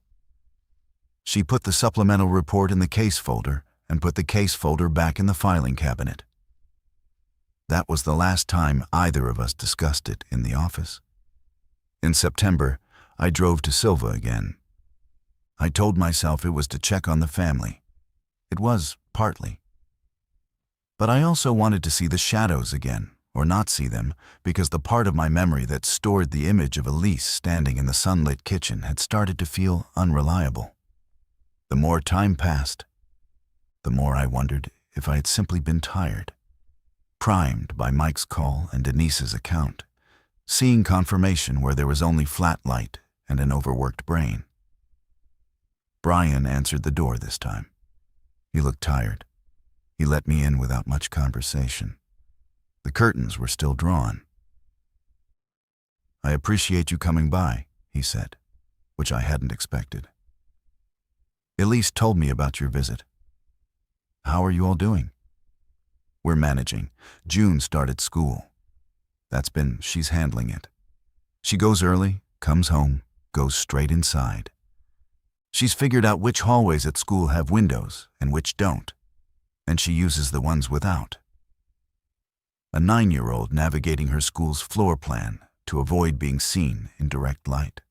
She put the supplemental report in the case folder and put the case folder back in the filing cabinet. That was the last time either of us discussed it in the office. In September, I drove to Silva again. I told myself it was to check on the family. It was, partly. But I also wanted to see the shadows again, or not see them, because the part of my memory that stored the image of Elise standing in the sunlit kitchen had started to feel unreliable. The more time passed, the more I wondered if I had simply been tired, primed by Mike's call and Denise's account, seeing confirmation where there was only flat light and an overworked brain. Brian answered the door this time. He looked tired. He let me in without much conversation. The curtains were still drawn. "I appreciate you coming by," he said, which I hadn't expected. "Elise told me about your visit. How are you all doing?" "We're managing. June started school. She's handling it. She goes early, comes home, goes straight inside. She's figured out which hallways at school have windows and which don't, and she uses the ones without. A 9-year-old navigating her school's floor plan to avoid being seen in direct light."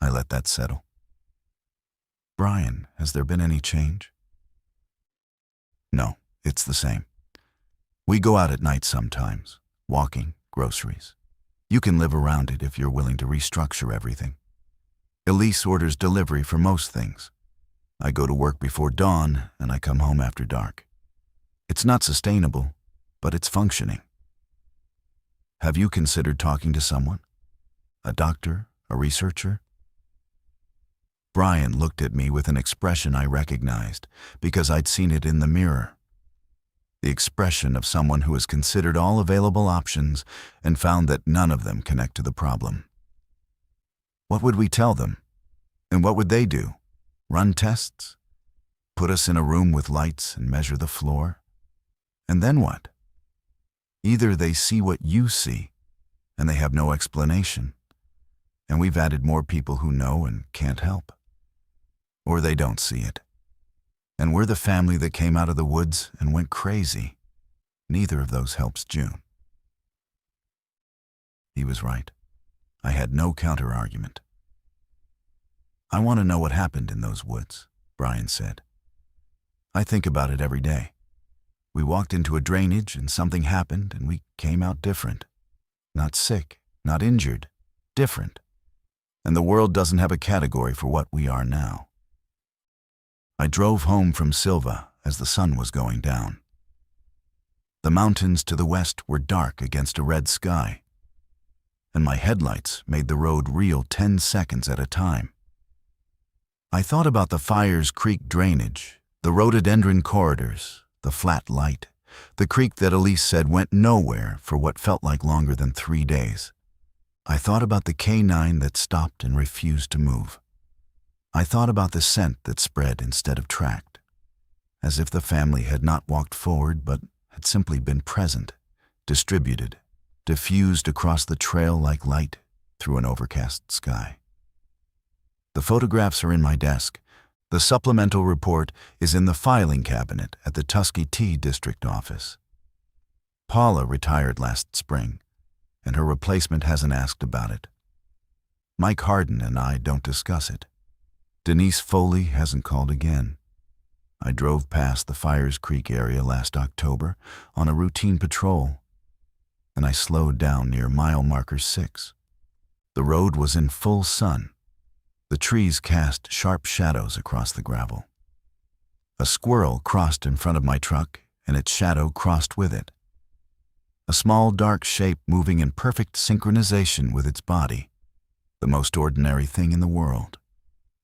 I let that settle. "Brian, has there been any change?" "No, it's the same. We go out at night sometimes, walking, groceries. You can live around it if you're willing to restructure everything. Elise orders delivery for most things. I go to work before dawn and I come home after dark. It's not sustainable, but it's functioning. Have you considered talking to someone? A doctor? A researcher?" Brian looked at me with an expression I recognized because I'd seen it in the mirror. The expression of someone who has considered all available options and found that none of them connect to the problem. What would we tell them? And what would they do? Run tests? Put us in a room with lights and measure the floor? And then what? Either they see what you see, and they have no explanation, and we've added more people who know and can't help. Or they don't see it, and we're the family that came out of the woods and went crazy. Neither of those helps June." He was right. I had no counter-argument. "I want to know what happened in those woods," Brian said. "I think about it every day. We walked into a drainage and something happened and we came out different. Not sick, not injured, different. And the world doesn't have a category for what we are now." I drove home from Silva as the sun was going down. The mountains to the west were dark against a red sky, and my headlights made the road reel 10 seconds at a time. I thought about the Fires Creek drainage, the rhododendron corridors, the flat light, the creek that Elise said went nowhere for what felt like longer than 3 days. I thought about the K9 that stopped and refused to move. I thought about the scent that spread instead of tracked, as if the family had not walked forward but had simply been present, distributed, diffused across the trail like light through an overcast sky. The photographs are in my desk. The supplemental report is in the filing cabinet at the Tuskegee T District office. Paula retired last spring, and her replacement hasn't asked about it. Mike Harden and I don't discuss it. Denise Foley hasn't called again. I drove past the Fires Creek area last October on a routine patrol, and I slowed down near mile marker 6. The road was in full sun. The trees cast sharp shadows across the gravel. A squirrel crossed in front of my truck, and its shadow crossed with it. A small dark shape moving in perfect synchronization with its body. The most ordinary thing in the world.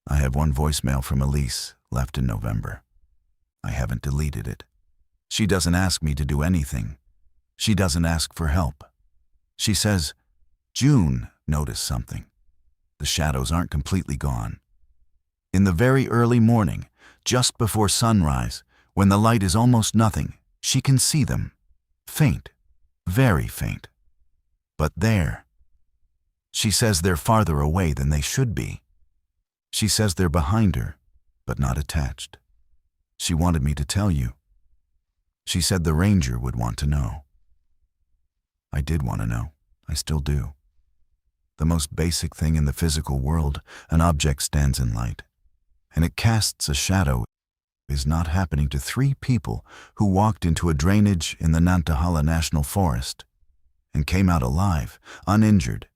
I have one voicemail from Elise, left in November. I haven't deleted it. She doesn't ask me to do anything. She doesn't ask for help. She says, "June noticed something. The shadows aren't completely gone. In the very early morning, just before sunrise, when the light is almost nothing, she can see them. Faint, very faint. But there. She says they're farther away than they should be. She says they're behind her, but not attached. She wanted me to tell you. She said the ranger would want to know." I did want to know. I still do. The most basic thing in the physical world, an object stands in light, and it casts a shadow, is not happening to 3 people who walked into a drainage in the Nantahala National Forest and came out alive, uninjured,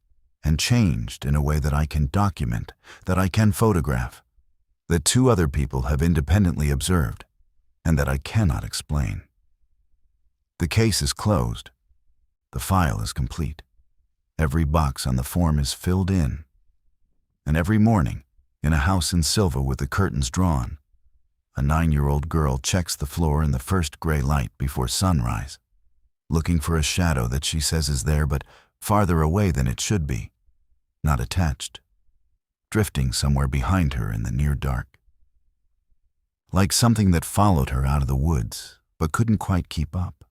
and changed in a way that I can document, that I can photograph. that 2 other people have independently observed, and that I cannot explain. The case is closed. The file is complete. Every box on the form is filled in. And every morning, in a house in Silva with the curtains drawn, a 9-year-old girl checks the floor in the first gray light before sunrise, looking for a shadow that she says is there but farther away than it should be, not attached, drifting somewhere behind her in the near dark. Like something that followed her out of the woods but couldn't quite keep up.